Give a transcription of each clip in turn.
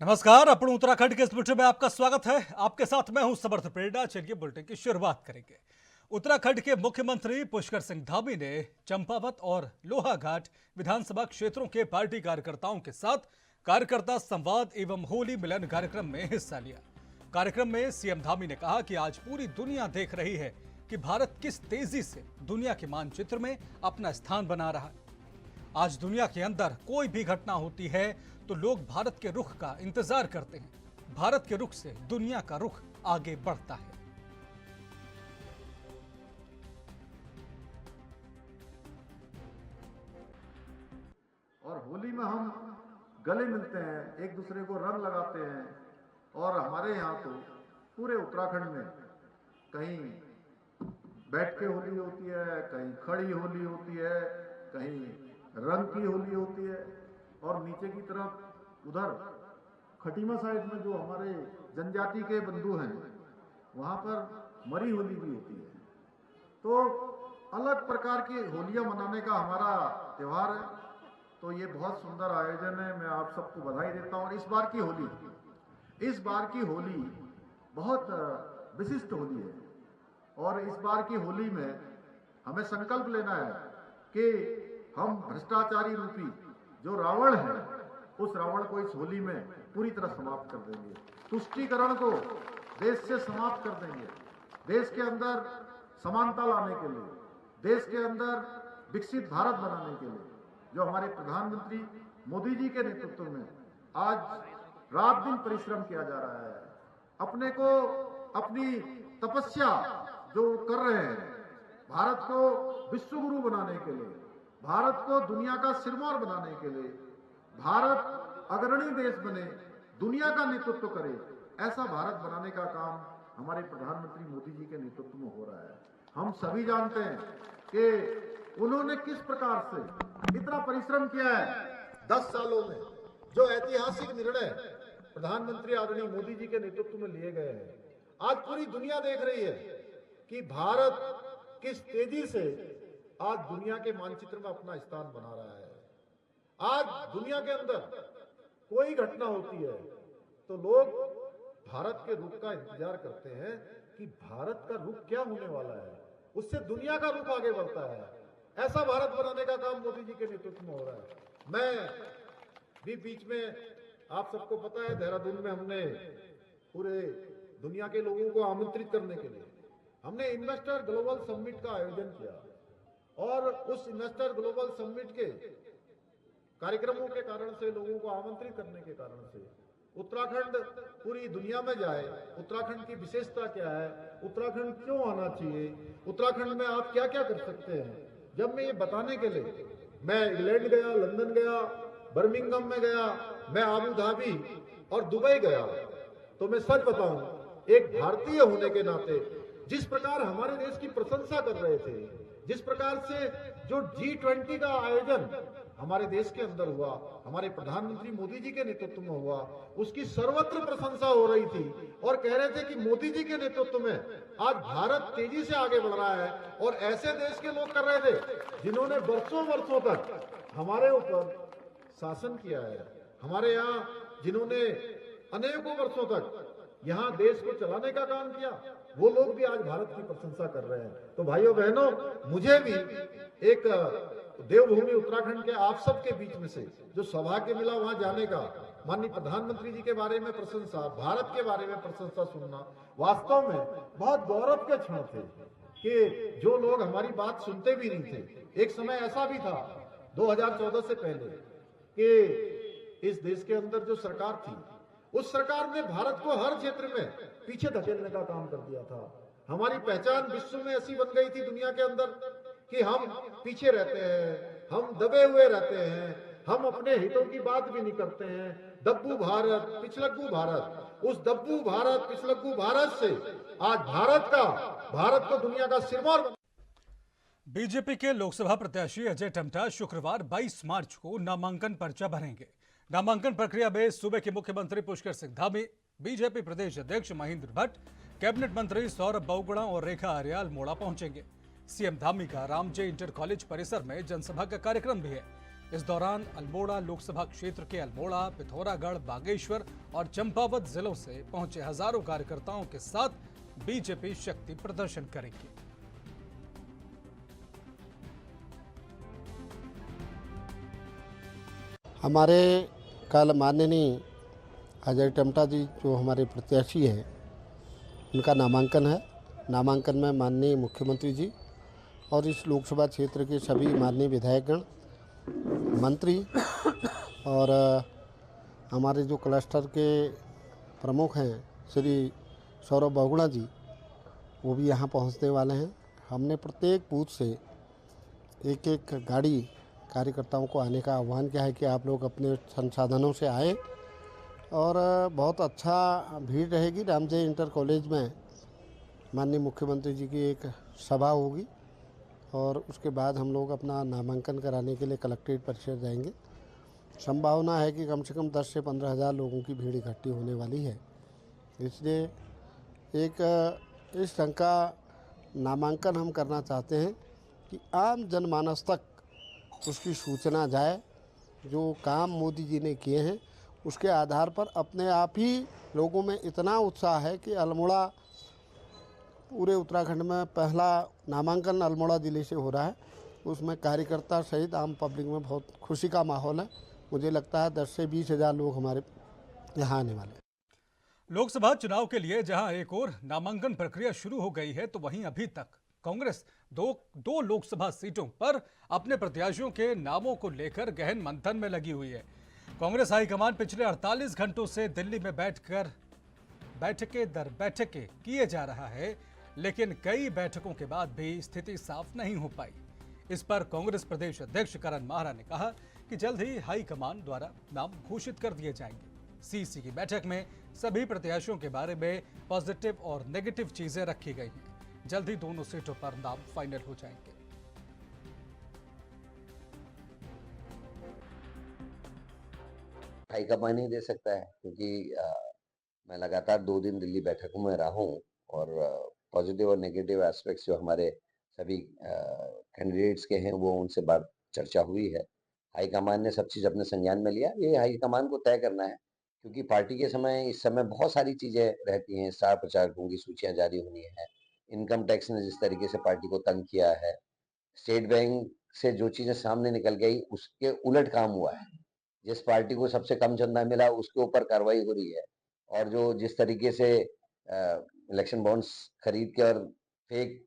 नमस्कार, अपन उत्तराखंड के इस बुलेटिन में आपका स्वागत है। आपके साथ मैं हूं समर्थ प्रेरणा। चलिए बुलेटिन की शुरुआत करेंगे। उत्तराखंड के मुख्यमंत्री पुष्कर सिंह धामी ने चंपावत और लोहाघाट विधानसभा क्षेत्रों के पार्टी कार्यकर्ताओं के साथ कार्यकर्ता संवाद एवं होली मिलन कार्यक्रम में हिस्सा लिया। कार्यक्रम में सीएम धामी ने कहा कि आज पूरी दुनिया देख रही है कि भारत किस तेजी से दुनिया के मानचित्र में अपना स्थान बना रहा है। आज दुनिया के अंदर कोई भी घटना होती है तो लोग भारत के रुख का इंतजार करते हैं। भारत के रुख से दुनिया का रुख आगे बढ़ता है। और होली में हम गले मिलते हैं, एक दूसरे को रंग लगाते हैं। और हमारे यहाँ तो पूरे उत्तराखंड में कहीं बैठ के होली होती है, कहीं खड़ी होली होती है, कहीं रंग की होली होती है। और नीचे की तरफ उधर खटीमा साइड में जो हमारे जनजाति के बंधु हैं, वहाँ पर मरी होली भी होती है। तो अलग प्रकार की होलियाँ मनाने का हमारा त्यौहार है। तो ये बहुत सुंदर आयोजन है, मैं आप सबको बधाई देता हूँ। और इस बार की होली बहुत विशिष्ट होली है। और इस बार की होली में हमें संकल्प लेना है कि हम भ्रष्टाचारी रूपी जो रावण है, उस रावण को इस होली में पूरी तरह समाप्त कर देंगे। तुष्टीकरण को देश से समाप्त कर देंगे। देश के अंदर समानता लाने के लिए, देश के अंदर विकसित भारत बनाने के लिए जो हमारे प्रधानमंत्री मोदी जी के नेतृत्व में आज रात दिन परिश्रम किया जा रहा है। अपने को अपनी तपस्या जो कर रहे हैं, भारत को विश्व गुरु बनाने के लिए, भारत को दुनिया का सिरमौर बनाने के लिए, भारत अग्रणी देश बने, दुनिया का नेतृत्व करे, ऐसा भारत बनाने का काम हमारे प्रधानमंत्री मोदी जी के नेतृत्व में हो रहा है। हम सभी जानते हैं कि उन्होंने किस प्रकार से इतना परिश्रम किया है। 10 सालों में जो ऐतिहासिक निर्णय प्रधानमंत्री आदरणीय मोदी जी के नेतृत्व में लिए गए हैं, आज पूरी दुनिया देख रही है कि भारत किस तेजी से आज दुनिया के मानचित्र में अपना स्थान बना रहा है। आज दुनिया के अंदर कोई घटना होती है तो लोग भारत के रुख का इंतजार करते हैं कि भारत का रुख क्या होने वाला है, उससे दुनिया का रुख आगे बढ़ता है। ऐसा भारत बनाने का काम मोदी जी के नेतृत्व में हो रहा है। मैं भी बीच में, आप सबको पता है, देहरादून में हमने पूरे दुनिया के लोगों को आमंत्रित करने के लिए हमने इन्वेस्टर ग्लोबल समिट का आयोजन किया। और उस इन्वेस्टर ग्लोबल समिट के कार्यक्रमों के कारण से, लोगों को आमंत्रित करने के कारण से उत्तराखंड पूरी दुनिया में जाए। उत्तराखंड की विशेषता क्या है, उत्तराखंड क्यों आना चाहिए, उत्तराखंड में आप क्या क्या कर सकते हैं। जब मैं ये बताने के लिए मैं इंग्लैंड गया, लंदन गया, बर्मिंघम में गया, मैं आबू धाबी और दुबई गया, तो मैं सच बताऊं, एक भारतीय होने के नाते जिस प्रकार हमारे देश की प्रशंसा कर रहे थे, जिस प्रकार से जो G20 का आयोजन हमारे देश के अंदर हुआ, हमारे प्रधानमंत्री मोदी जी के नेतृत्व में हुआ, उसकी सर्वत्र प्रशंसा हो रही थी। और कह रहे थे कि मोदी जी के नेतृत्व में आज भारत तेजी से आगे बढ़ रहा है। और ऐसे देश के लोग कर रहे थे जिन्होंने वर्षों वर्षों तक हमारे ऊपर शासन किया है, हमारे यहाँ जिन्होंने अनेकों वर्षों तक यहाँ देश को चलाने का काम किया, वो लोग भी आज भारत की प्रशंसा कर रहे हैं। तो भाइयों बहनों, मुझे भी एक देवभूमि उत्तराखंड के आप सब के बीच में से जो सौभाग्य मिला वहां जाने का, माननीय प्रधानमंत्री जी के बारे में प्रशंसा, भारत के बारे में प्रशंसा सुनना वास्तव में बहुत गौरव के क्षण थे कि जो लोग हमारी बात सुनते भी नहीं थे। एक समय ऐसा भी था 2014 से पहले कि इस देश के अंदर जो सरकार थी, उस सरकार ने भारत को हर क्षेत्र में पीछे धकेलने का काम कर दिया था। हमारी पहचान विश्व में ऐसी बन गई थी दुनिया के अंदर कि हम पीछे रहते हैं, हम दबे हुए रहते हैं, हम अपने हितों की बात भी नहीं करते हैं। दब्बू भारत, पिछलग्गू भारत, उस दब्बू भारत, पिछलग्गू भारत से आज भारत को दुनिया का सिरमौर। बीजेपी के लोकसभा प्रत्याशी अजय टम्टा शुक्रवार 22 मार्च को नामांकन पर्चा भरेंगे। नामांकन प्रक्रिया में सूबे के मुख्यमंत्री पुष्कर सिंह धामी, बीजेपी प्रदेश अध्यक्ष महेंद्र भट्ट, कैबिनेट मंत्री सौरभ बहुगुणा और रेखा आर्याल मोड़ा पहुंचेंगे। सीएम धामी का रामजे इंटर कॉलेज परिसर में जनसभा का कार्यक्रम भी है। इस दौरान अल्मोड़ा लोकसभा क्षेत्र के अल्मोड़ा, पिथौरागढ़, बागेश्वर और चंपावत जिलों से पहुंचे हजारों कार्यकर्ताओं के साथ बीजेपी शक्ति प्रदर्शन करेगी। हमारे कल माननीय अजय टमटा जी जो हमारे प्रत्याशी हैं, उनका नामांकन है। नामांकन में माननीय मुख्यमंत्री जी और इस लोकसभा क्षेत्र के सभी माननीय विधायकगण, मंत्री और हमारे जो क्लस्टर के प्रमुख हैं श्री सौरभ बहुगुणा जी, वो भी यहाँ पहुँचने वाले हैं। हमने प्रत्येक बूथ से एक एक गाड़ी कार्यकर्ताओं को आने का आह्वान किया है कि आप लोग अपने संसाधनों से आए और बहुत अच्छा भीड़ रहेगी। रामजय इंटर कॉलेज में माननीय मुख्यमंत्री जी की एक सभा होगी और उसके बाद हम लोग अपना नामांकन कराने के लिए कलेक्ट्रेट परिसर जाएंगे। संभावना है कि कम से कम 10 से 15 हज़ार लोगों की भीड़ इकट्ठी होने वाली है। इसलिए एक इस ढंग का नामांकन हम करना चाहते हैं कि आम जनमानस तक उसकी सूचना जाए। जो काम मोदी जी ने किए हैं उसके आधार पर अपने आप ही लोगों में इतना उत्साह है कि अल्मोड़ा, पूरे उत्तराखंड में पहला नामांकन अल्मोड़ा ज़िले से हो रहा है। उसमें कार्यकर्ता सहित आम पब्लिक में बहुत खुशी का माहौल है। मुझे लगता है 10 से 20 हज़ार लोग हमारे यहाँ आने वाले हैं। लोकसभा चुनाव के लिए जहां एक और नामांकन प्रक्रिया शुरू हो गई है, तो वहीं अभी तक कांग्रेस दो लोकसभा सीटों पर अपने प्रत्याशियों के नामों को लेकर गहन मंथन में लगी हुई है। कांग्रेस हाईकमान पिछले 48 घंटों से दिल्ली में बैठकर बैठकें दर बैठकें किए जा रहा है, लेकिन कई बैठकों के बाद भी स्थिति साफ नहीं हो पाई। इस पर कांग्रेस प्रदेश अध्यक्ष करण माहरा ने कहा कि जल्द ही हाईकमान द्वारा नाम घोषित कर दिए जाएंगे। सीसी की बैठक में सभी प्रत्याशियों के बारे में पॉजिटिव और नेगेटिव चीजें रखी गई हैं। जल्द ही दोनों सीटों पर नाम फाइनल हो जाएंगे। हाईकमान ही दे सकता है, क्योंकि मैं लगातार 2 दिन दिल्ली बैठकों में रहा हूँ और पॉजिटिव और नेगेटिव एस्पेक्ट्स जो हमारे सभी कैंडिडेट्स के हैं वो उनसे बात चर्चा हुई है। हाईकमान ने सब चीज़ अपने संज्ञान में लिया। ये हाईकमान को तय करना है, क्योंकि पार्टी के इस समय बहुत सारी चीज़ें रहती हैं। स्टार प्रचारकों की सूचियाँ जारी होनी है, इनकम टैक्स ने जिस तरीके से पार्टी को तंग किया है, स्टेट बैंक से जो चीज़ें सामने निकल गई उसके उलट काम हुआ है। जिस पार्टी को सबसे कम चंदा मिला उसके ऊपर कार्रवाई हो रही है, और जो जिस तरीके से इलेक्शन बॉन्ड्स खरीद के और फेक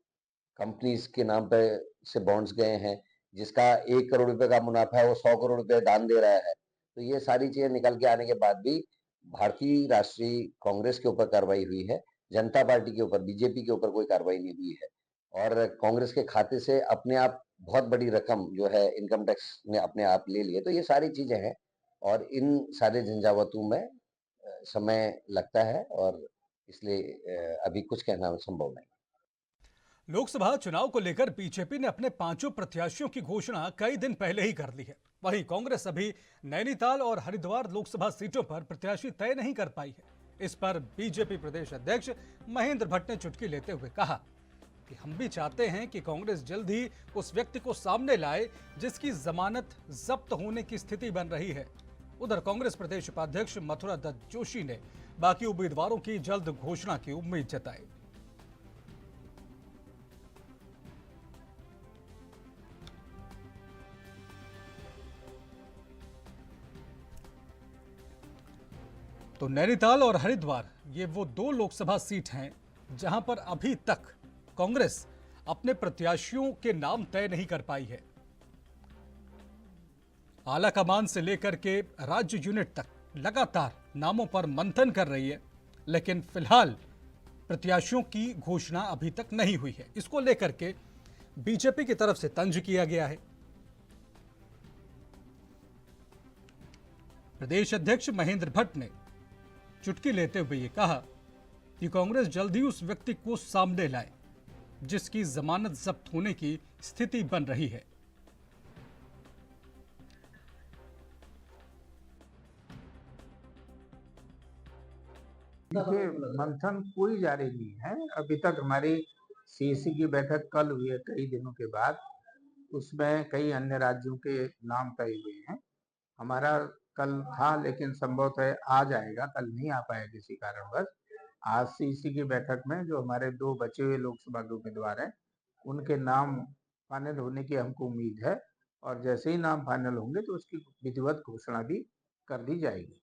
कंपनीज के नाम पे से बॉन्ड्स गए हैं, जिसका 1 करोड़ रुपए का मुनाफा है वो 100 करोड़ रुपए दान दे रहा है। तो ये सारी चीजें निकल के आने के बाद भी भारतीय राष्ट्रीय कांग्रेस के ऊपर कार्रवाई हुई है, जनता पार्टी के ऊपर, बीजेपी के ऊपर कोई कार्रवाई नहीं हुई है। और कांग्रेस के खाते से अपने आप बहुत बड़ी रकम जो है इनकम टैक्स ने अपने आप ले ली है। तो ये सारी चीजें हैं और इन सारे झंझावातों में समय लगता है, और इसलिए अभी कुछ कहना संभव नहीं। लोकसभा चुनाव को लेकर बीजेपी ने अपने 5 प्रत्याशियों की घोषणा कई दिन पहले ही कर ली है। वहीं कांग्रेस अभी नैनीताल और हरिद्वार लोकसभा सीटों पर प्रत्याशी तय नहीं कर पाई है। इस पर बीजेपी प्रदेश अध्यक्ष महेंद्र भट्ट ने चुटकी लेते हुए कहा कि हम भी चाहते हैं कि कांग्रेस जल्द ही उस व्यक्ति को सामने लाए जिसकी जमानत जब्त होने की स्थिति बन रही है। उधर कांग्रेस प्रदेश उपाध्यक्ष मथुरा दत्त जोशी ने बाकी उम्मीदवारों की जल्द घोषणा की उम्मीद जताई। तो नैनीताल और हरिद्वार ये वो 2 लोकसभा सीट हैं जहां पर अभी तक कांग्रेस अपने प्रत्याशियों के नाम तय नहीं कर पाई है। आला कमान से लेकर के राज्य यूनिट तक लगातार नामों पर मंथन कर रही है, लेकिन फिलहाल प्रत्याशियों की घोषणा अभी तक नहीं हुई है। इसको लेकर के बीजेपी की तरफ से तंज किया गया है। प्रदेश अध्यक्ष महेंद्र भट्ट ने चुटकी लेते हुए ये कहा कि कांग्रेस जल्द ही उस व्यक्ति को सामने लाए जिसकी जमानत जब्त होने की स्थिति बन रही है। देखिए, मंथन कोई जारी नहीं है। अभी तक हमारी सीएसी की बैठक कल हुई है, कई दिनों के बाद। उसमें कई अन्य राज्यों के नाम तय हुए हैं। हमारा कल था, लेकिन संभवतः आ जाएगा, कल नहीं आ पाया किसी कारणवश। आज से इसी की बैठक में जो हमारे 2 बचे हुए लोकसभा के उम्मीदवार हैं, उनके नाम फाइनल होने की हमको उम्मीद है, और जैसे ही नाम फाइनल होंगे तो उसकी विधिवत घोषणा भी कर दी जाएगी।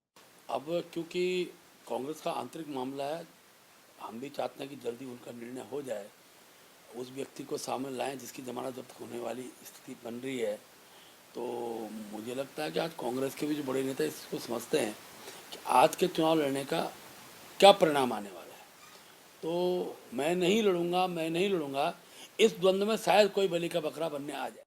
अब क्योंकि कांग्रेस का आंतरिक मामला है, हम भी चाहते हैं कि जल्दी उनका निर्णय हो जाए, उस व्यक्ति को सामने लाएं जिसकी जमानत जब्त होने वाली स्थिति बन रही है। तो मुझे लगता है कि आज कांग्रेस के भी जो बड़े नेता इसको समझते हैं कि आज के चुनाव लड़ने का क्या परिणाम आने वाला है। तो मैं नहीं लड़ूंगा, इस द्वंद्व में शायद कोई बलि का बकरा बनने आ जाए।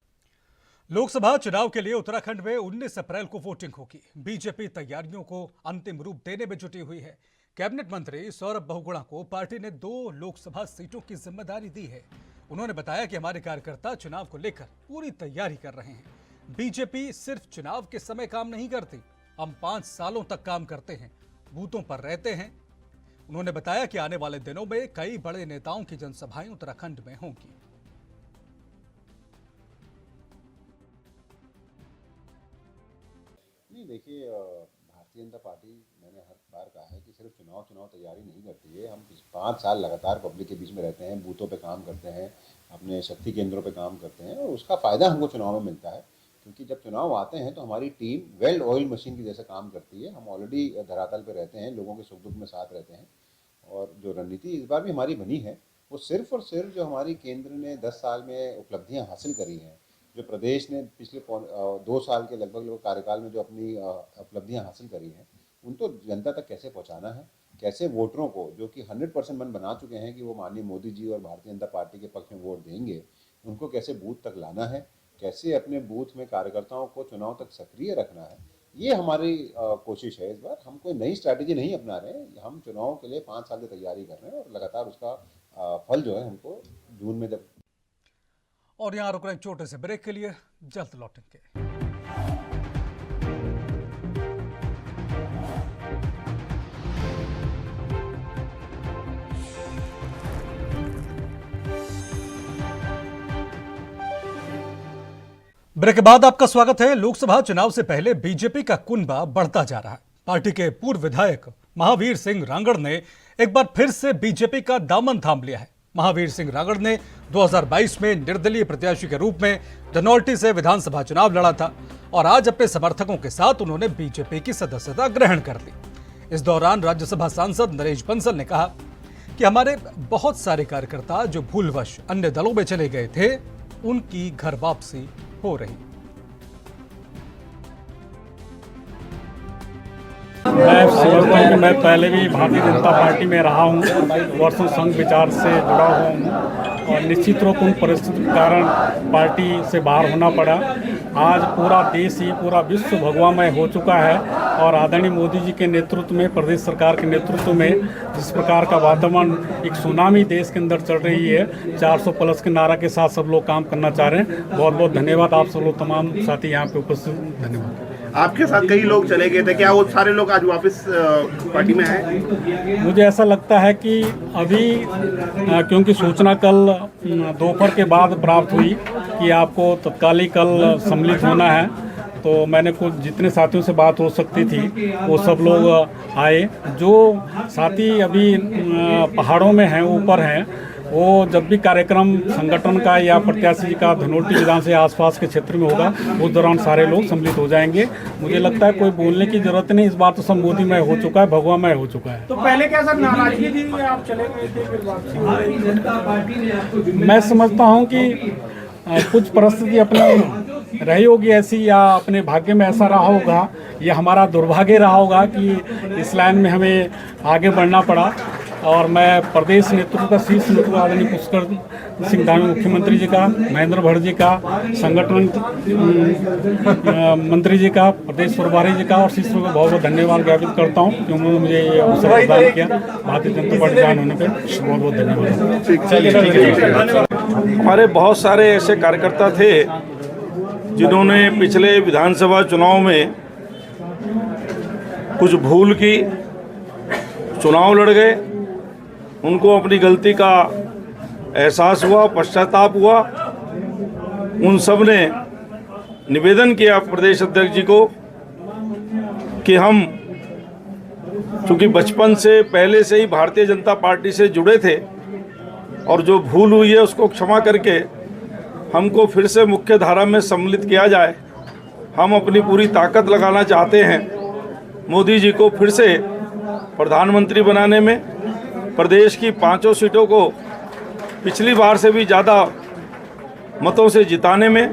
लोकसभा चुनाव के लिए उत्तराखंड में 19 अप्रैल को वोटिंग होगी। बीजेपी तैयारियों को अंतिम रूप देने में जुटी हुई है। कैबिनेट मंत्री सौरभ बहुगुणा को पार्टी ने 2 लोकसभा सीटों की जिम्मेदारी दी है। उन्होंने बताया कि हमारे कार्यकर्ता चुनाव को लेकर पूरी तैयारी कर रहे हैं। बीजेपी सिर्फ चुनाव के समय काम नहीं करती, हम 5 सालों तक काम करते हैं, बूथों पर रहते हैं। उन्होंने बताया कि आने वाले दिनों में कई बड़े नेताओं की जनसभाएं उत्तराखंड में होंगी। नहीं, देखिए, भारतीय जनता पार्टी, मैंने हर बार कहा है कि सिर्फ चुनाव तैयारी नहीं करती है। हम 5 साल लगातार पब्लिक के बीच में रहते हैं, बूथों पे काम करते हैं, अपने शक्ति केंद्रों पे काम करते हैं, और उसका फ़ायदा हमको चुनाव में मिलता है। क्योंकि जब चुनाव आते हैं तो हमारी टीम वेल ऑयल मशीन की जैसे काम करती है। हम ऑलरेडी धरातल पे रहते हैं, लोगों के सुख दुख में साथ रहते हैं, और जो रणनीति इस बार भी हमारी बनी है वो सिर्फ और सिर्फ जो हमारी केंद्र ने 10 साल में उपलब्धियाँ हासिल करी हैं, जो प्रदेश ने पिछले 2 साल के लगभग कार्यकाल में जो अपनी उपलब्धियां हासिल करी हैं, उनको जनता तक कैसे पहुंचाना है, कैसे वोटरों को, जो कि 100% मन बना चुके हैं कि वो माननीय मोदी जी और भारतीय जनता पार्टी के पक्ष में वोट देंगे, उनको कैसे बूथ तक लाना है, कैसे अपने बूथ में कार्यकर्ताओं को चुनाव तक सक्रिय रखना है, ये हमारी कोशिश है। इस बार हम कोई नई स्ट्रैटेजी नहीं अपना रहे हैं, हम चुनाव के लिए 5 साल की तैयारी कर रहे हैं, और लगातार उसका फल जो है हमको जून में जब। और यहां रुक रहे हैं छोटे से ब्रेक के लिए, जल्द लौटेंगे। ब्रेक के बाद आपका स्वागत है। लोकसभा चुनाव से पहले बीजेपी का कुनबा बढ़ता जा रहा है। पार्टी के पूर्व विधायक महावीर सिंह रांगड़ ने एक बार फिर से बीजेपी का दामन थाम लिया है। महावीर सिंह रांगड़ ने 2022 में निर्दलीय प्रत्याशी के रूप में धनौल्टी से विधानसभा चुनाव लड़ा था, और आज अपने समर्थकों के साथ उन्होंने बीजेपी की सदस्यता ग्रहण कर ली। इस दौरान राज्यसभा सांसद नरेश बंसल ने कहा कि हमारे बहुत सारे कार्यकर्ता जो भूलवश अन्य दलों में चले गए थे, उनकी घर वापसी हो रही। मैं समझता हूँ कि मैं पहले भी भारतीय जनता पार्टी में रहा हूँ, वर्षों संघ विचार से जुड़ा हुआ हूँ, और निश्चित रूप उन परिस्थितियों के कारण पार्टी से बाहर होना पड़ा। आज पूरा देश ही, पूरा विश्व भगवामय हो चुका है, और आदरणीय मोदी जी के नेतृत्व में, प्रदेश सरकार के नेतृत्व में जिस प्रकार का वातावरण, एक सुनामी देश के अंदर चल रही है, 400+ के नारा के साथ सब लोग काम करना चाह रहे हैं। बहुत बहुत धन्यवाद आप सब लोग, तमाम साथी यहाँ पे उपस्थित, धन्यवाद। आपके साथ कई लोग चले गए थे, क्या वो सारे लोग आज वापस पार्टी में हैं? मुझे ऐसा लगता है कि अभी क्योंकि सूचना कल दोपहर के बाद प्राप्त हुई कि आपको तत्कालिक कल सम्मिलित होना है, तो मैंने कुछ जितने साथियों से बात हो सकती थी वो सब लोग आए। जो साथी अभी पहाड़ों में हैं, ऊपर हैं, वो जब भी कार्यक्रम संगठन का या प्रत्याशी जी का धनौल्टी विधान से आसपास के क्षेत्र में होगा, उस दौरान सारे लोग सम्मिलित हो जाएंगे। मुझे लगता है कोई बोलने की जरूरत नहीं, इस बार तो सब मोदीमय हो चुका है, भगवामय हो चुका है। तो पहले क्या सर नाराजगी थी, आप चले गए थे फिर वापसी? मैं समझता हूँ कि कुछ परिस्थिति अपनी रही होगी ऐसी, या अपने भाग्य में ऐसा रहा होगा, या हमारा दुर्भाग्य रहा होगा कि इस लाइन में हमें आगे बढ़ना पड़ा। और मैं प्रदेश नेतृत्व का, शीर्ष नेतृत्व आदरणीय पुष्कर सिंह धामी मुख्यमंत्री जी का, महेंद्र भट्ट जी का, संगठन मंत्री जी का, प्रदेश प्रभारी जी का और शीर्ष को बहुत बहुत धन्यवाद ज्ञापित करता हूँ कि उन्होंने मुझे ये अवसर प्रदान किया। भारतीय जनता पार्टी ज्वाइन होने पर बहुत बहुत धन्यवाद। हमारे बहुत सारे ऐसे कार्यकर्ता थे जिन्होंने पिछले विधानसभा चुनाव में कुछ भूल की, चुनाव लड़ गए, उनको अपनी गलती का एहसास हुआ, पश्चाताप हुआ, उन सब ने निवेदन किया प्रदेश अध्यक्ष जी को कि हम चूँकि बचपन से पहले से ही भारतीय जनता पार्टी से जुड़े थे और जो भूल हुई है उसको क्षमा करके हमको फिर से मुख्य धारा में सम्मिलित किया जाए। हम अपनी पूरी ताकत लगाना चाहते हैं मोदी जी को फिर से प्रधानमंत्री बनाने में, प्रदेश की 5 सीटों को पिछली बार से भी ज़्यादा मतों से जिताने में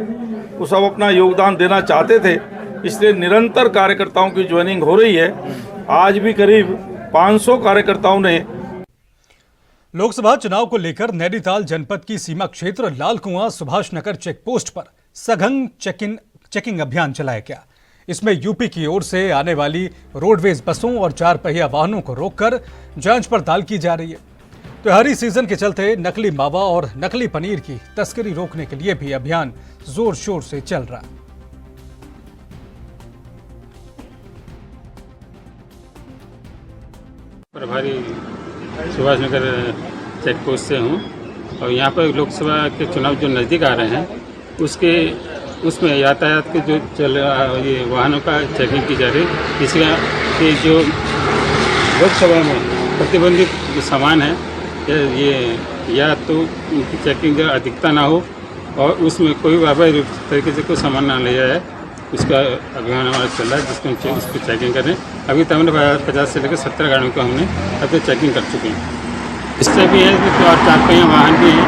वो सब अपना योगदान देना चाहते थे। इसलिए निरंतर कार्यकर्ताओं की ज्वाइनिंग हो रही है। आज भी करीब 500 कार्यकर्ताओं ने लोकसभा चुनाव को लेकर नैनीताल जनपद की सीमा क्षेत्र लाल कुआं सुभाष नगर चेक पोस्ट पर सघन चेकिंग अभियान चलाया गया। इसमें यूपी की ओर से आने वाली रोडवेज बसों और 4 पहिया वाहनों को रोककर जांच पड़ताल की जा रही है। त्योहारी सीजन के चलते नकली मावा और नकली पनीर की तस्करी रोकने के लिए भी अभियान जोर शोर से चल रहा है। प्रभारी सुभाष नगर चेक पोस्ट से हूँ और यहाँ पर लोकसभा के चुनाव जो नज़दीक आ रहे हैं उसमें यातायात के जो ये वाहनों का चेकिंग की जा रही है। इसलिए जो लोकसभा में प्रतिबंधित जो सामान है ये या तो उनकी चेकिंग जो अधिकता ना हो और उसमें कोई अवैध तरीके से कोई सामान ना ले जाए, उसका अभियान हमारा चल रहा है जिसको हम उस पर चेकिंग कर रहे हैं। अभी तक हमने 50 से लेकर 70 गाड़ियों को हमने अब तक चेकिंग कर चुके हैं। इससे भी है कि 4 पहिया वाहन भी हैं,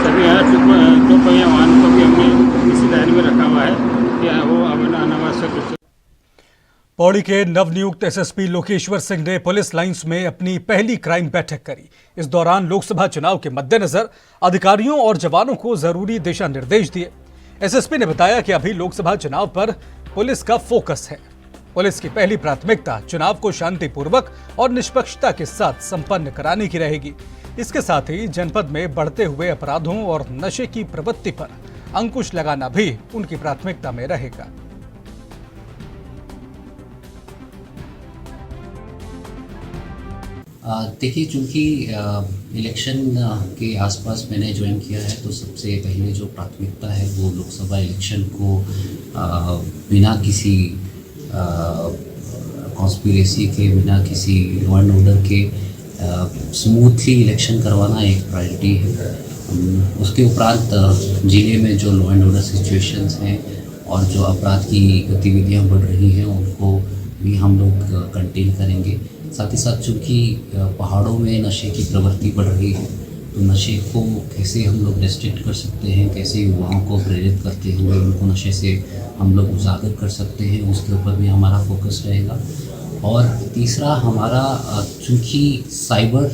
सभी यहाँ 2 पहिया वाहन को भी हमने इसी लाइन में रखा हुआ है कि वो अनावश्यक रूप से। पौड़ी के नवनियुक्त एसएसपी लोकेश्वर सिंह ने पुलिस लाइंस में अपनी पहली क्राइम बैठक करी। इस दौरान लोकसभा चुनाव के मद्देनजर अधिकारियों और जवानों को जरूरी दिशा निर्देश दिए। एसएसपी ने बताया कि अभी लोकसभा चुनाव पर पुलिस का फोकस है। पुलिस की पहली प्राथमिकता चुनाव को शांतिपूर्वक और निष्पक्षता के साथ संपन्न कराने की रहेगी। इसके साथ ही जनपद में बढ़ते हुए अपराधों और नशे की प्रवृत्ति पर अंकुश लगाना भी उनकी प्राथमिकता में रहेगा। देखिए, चूँकि इलेक्शन के आसपास मैंने ज्वाइन किया है तो सबसे पहले जो प्राथमिकता है वो लोकसभा इलेक्शन को बिना किसी कॉन्स्पिरेसी के, बिना किसी लॉ एंड ऑर्डर के स्मूथली इलेक्शन करवाना एक प्रायोरिटी है। उसके उपरांत ज़िले में जो लॉ एंड ऑर्डर सिचुएशंस हैं और जो अपराध की गतिविधियां बढ़ रही हैं उनको भी हम लोग कंटेन करेंगे। साथ ही साथ चूँकि पहाड़ों में नशे की प्रवृत्ति बढ़ रही है तो नशे को कैसे हम लोग रिस्ट्रिक्ट कर सकते हैं, कैसे युवाओं को प्रेरित करते हुए उनको नशे से हम लोग उजागर कर सकते हैं, उसके ऊपर भी हमारा फोकस रहेगा। और तीसरा हमारा चूँकि साइबर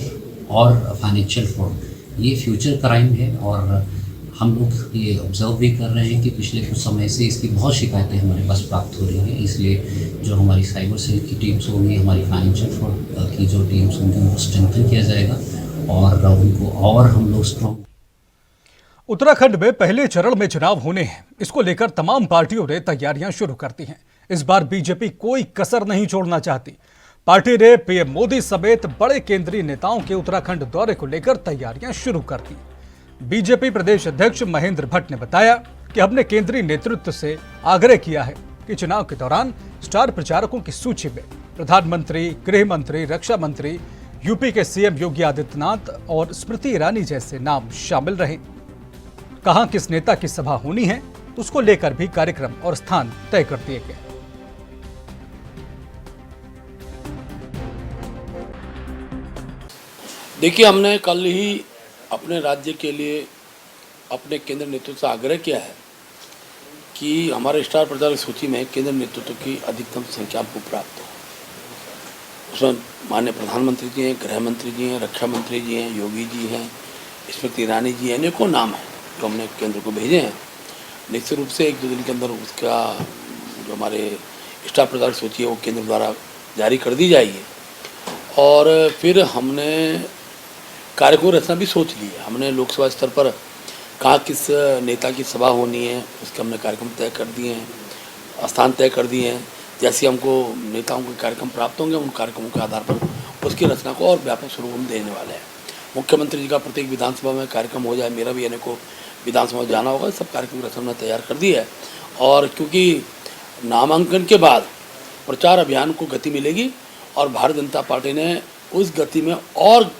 और फाइनेंशियल फ्रॉड ये फ्यूचर क्राइम है और हम लोग ये ऑब्जर्व भी कर रहे हैं कि पिछले कुछ समय से इसकी बहुत शिकायतें हमारे पास प्राप्त हो रही हैं। इसलिए जो हमारी साइबर सेल की टीम्स होंगी, हमारी फाइनेंशियल फ्रॉड की जो टीम्स होंगी उनको स्ट्रेंथन किया जाएगा और उनको और हम लोग स्ट्रॉन्ग। उत्तराखंड में पहले चरण में चुनाव होने हैं, इसको लेकर तमाम पार्टियों ने तैयारियां शुरू कर दी हैं। इस बार बीजेपी कोई कसर नहीं छोड़ना चाहती। पार्टी ने पीएम मोदी समेत बड़े केंद्रीय नेताओं के उत्तराखंड दौरे को लेकर तैयारियां शुरू कर दी। बीजेपी प्रदेश अध्यक्ष महेंद्र भट्ट ने बताया कि हमने केंद्रीय नेतृत्व से आग्रह किया है कि चुनाव के दौरान स्टार प्रचारकों की सूची में प्रधानमंत्री, गृह मंत्री, रक्षा मंत्री, यूपी के सीएम योगी आदित्यनाथ और स्मृति ईरानी जैसे नाम शामिल रहे। कहां किस नेता की सभा होनी है उसको लेकर भी कार्यक्रम और स्थान तय कर दिए गए। देखिए, हमने कल ही अपने राज्य के लिए अपने केंद्र नेतृत्व से आग्रह किया है कि हमारे स्टार प्रचारक सूची में केंद्र नेतृत्व की अधिकतम संख्या को प्राप्त हो। उसमें माननीय प्रधानमंत्री जी हैं, गृह मंत्री जी हैं, रक्षा मंत्री जी हैं, योगी जी हैं, स्मृति ईरानी जी हैं, अनेकों नाम हैं जो हमने केंद्र को भेजे हैं। निश्चित रूप से 1-2 दिन के अंदर उसका जो हमारे स्टार प्रचारक सूची है वो केंद्र द्वारा जारी कर दी जाएगी और फिर हमने कार्यक्रम रचना भी सोच ली है। हमने लोकसभा स्तर पर कहाँ किस नेता की सभा होनी है उसके हमने कार्यक्रम तय कर दिए हैं, स्थान तय कर दिए हैं। जैसे हमको नेताओं के कार्यक्रम प्राप्त होंगे उन कार्यक्रमों के आधार पर उसकी रचना को और व्यापक स्वरूप हम देने वाले हैं। मुख्यमंत्री जी का प्रत्येक विधानसभा में कार्यक्रम हो जाए, मेरा भी अनेकों विधानसभा में जाना होगा। सब कार्यक्रम की हमने तैयार कर दी है और क्योंकि नामांकन के बाद प्रचार अभियान को गति मिलेगी और भारतीय जनता पार्टी ने उस गति में और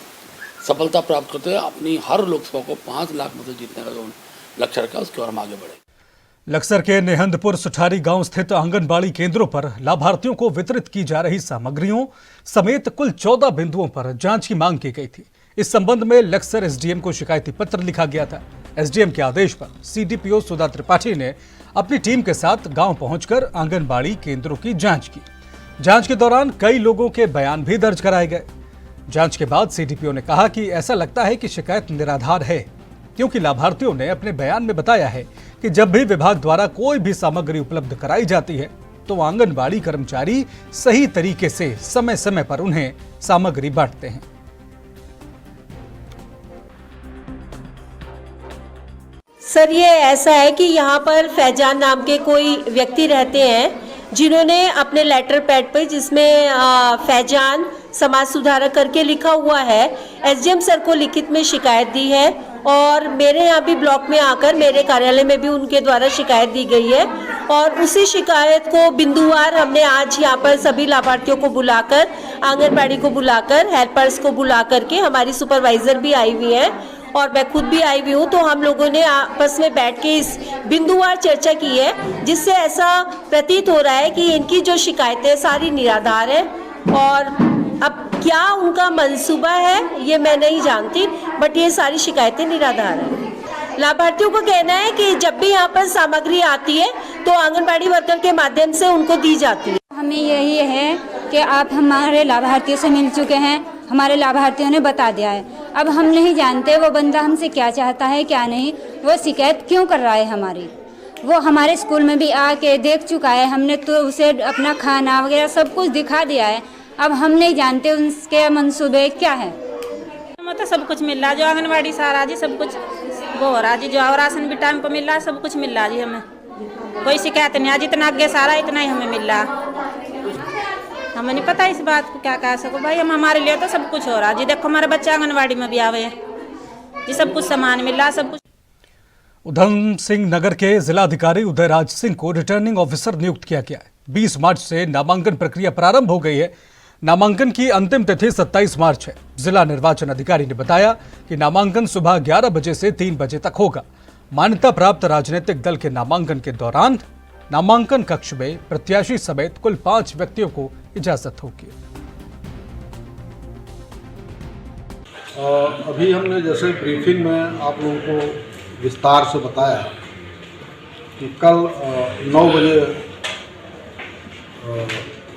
सफलता प्राप्त करते हुए अपनी हर लोकसभा को 5 लाख मत जीतने का जो लक्ष्य रखा उसकी ओर हम आगे बढ़े। लक्सर के नेहंदपुर सुठारी गांव स्थित आंगनबाड़ी केंद्रों पर लाभार्थियों को वितरित की जा रही सामग्रियों समेत कुल 14 बिंदुओं पर जांच की मांग की गई थी। इस संबंध में लक्सर एसडीएम को शिकायती पत्र लिखा गया था। एसडीएम के आदेश पर सीडीपीओ सुधा त्रिपाठी ने अपनी टीम के साथ गांव पहुंचकर आंगनबाड़ी केंद्रों की जांच की। जांच के दौरान कई लोगों के बयान भी दर्ज कराए गए। जांच के बाद सीडीपीओ ने कहा कि ऐसा लगता है कि शिकायत निराधार है, क्योंकि लाभार्थियों ने अपने बयान में बताया है कि जब भी विभाग द्वारा कोई भी सामग्री उपलब्ध कराई जाती है तो आंगनबाड़ी कर्मचारी सही तरीके से समय समय पर उन्हें सामग्री बांटते हैं। सर, ये ऐसा है कि यहाँ पर फैजान नाम के कोई व्यक्ति रहते हैं जिन्होंने अपने लेटर पैड पर, जिसमें फैजान समाज सुधारक करके लिखा हुआ है, एसडीएम सर को लिखित में शिकायत दी है और मेरे यहाँ भी ब्लॉक में आकर मेरे कार्यालय में भी उनके द्वारा शिकायत दी गई है। और उसी शिकायत को बिंदुवार हमने आज यहाँ पर सभी लाभार्थियों को बुलाकर, आंगनबाड़ी को बुलाकर, हेल्पर्स को बुला करके, हमारी सुपरवाइजर भी आई हुई है और मैं खुद भी आई हुई हूँ, तो हम लोगों ने आपस में बैठ के इस बिंदुवार चर्चा की है, जिससे ऐसा प्रतीत हो रहा है कि इनकी जो शिकायतें सारी निराधार है। और अब क्या उनका मंसूबा है ये मैं नहीं जानती, बट ये सारी शिकायतें निराधार है। लाभार्थियों को कहना है कि जब भी यहाँ पर सामग्री आती है तो आंगनबाड़ी वर्कर के माध्यम से उनको दी जाती है। हमें यही है कि आप हमारे लाभार्थियों से मिल चुके हैं, हमारे लाभार्थियों ने बता दिया है। अब हम नहीं जानते वो बंदा हमसे क्या चाहता है क्या नहीं, वो शिकायत क्यों कर रहा है हमारी। वो हमारे स्कूल में भी आके देख चुका है, हमने तो उसे अपना खाना वगैरह सब कुछ दिखा दिया है। अब हम नहीं जानते उनके मंसूबे क्या है। तो सब कुछ मिल रहा है, जो आंगनबाड़ी सारा जी सब कुछ वो हो रहा जी, जो और राशन भी टाइम पर मिल रहा है, सब कुछ मिल रहा जी। हमें कोई शिकायत नहीं है, जितना आगे सारा इतना ही हमें मिल रहा। हमें नहीं पता इस बात को क्या कह सको भाई, हम हमारे लिए तो सब कुछ हो रहा जी। देखो हमारे बच्चे आंगनबाड़ी में भी आवे हैं जी, सब कुछ सामान मिल रहा सब कुछ। उधम सिंह नगर के जिलाधिकारी उदयराज सिंह को रिटर्निंग ऑफिसर नियुक्त किया गया है। 20 मार्च से नामांकन प्रक्रिया प्रारंभ हो गई है। नामांकन की अंतिम तिथि 27 मार्च है। जिला निर्वाचन अधिकारी ने बताया कि नामांकन सुबह 11 बजे से 3 बजे तक होगा। मान्यता प्राप्त राजनीतिक दल के नामांकन के दौरान नामांकन कक्ष में प्रत्याशी समेत कुल 5 व्यक्तियों को इजाजत होगी। अभी हमने जैसे ब्रीफिंग में आप लोगों को विस्तार से बताया कि कल 9 बजे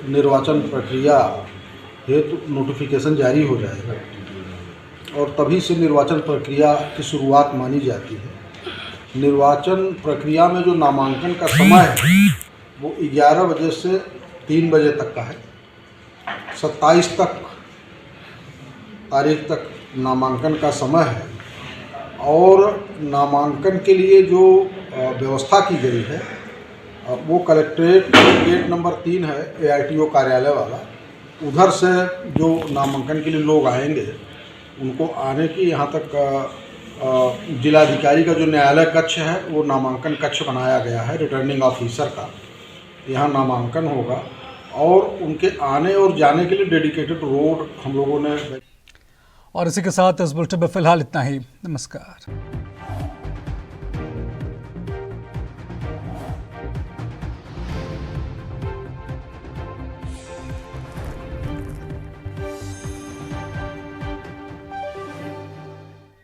निर्वाचन प्रक्रिया हेतु नोटिफिकेशन जारी हो जाएगा और तभी से निर्वाचन प्रक्रिया की शुरुआत मानी जाती है। निर्वाचन प्रक्रिया में जो नामांकन का समय है वो 11 बजे से 3 बजे तक का है। 27 तारीख तक नामांकन का समय है और नामांकन के लिए जो व्यवस्था की गई है वो कलेक्ट्रेट गेट नंबर 3 है, ARTO कार्यालय वाला, उधर से जो नामांकन के लिए लोग आएंगे उनको आने की यहाँ तक जिलाधिकारी का जो न्यायालय कक्ष है वो नामांकन कक्ष बनाया गया है रिटर्निंग ऑफिसर का। यहाँ नामांकन होगा और उनके आने और जाने के लिए डेडिकेटेड रोड हम लोगों ने। और इसी के साथ इस बुलेटिन में फिलहाल इतना ही। नमस्कार।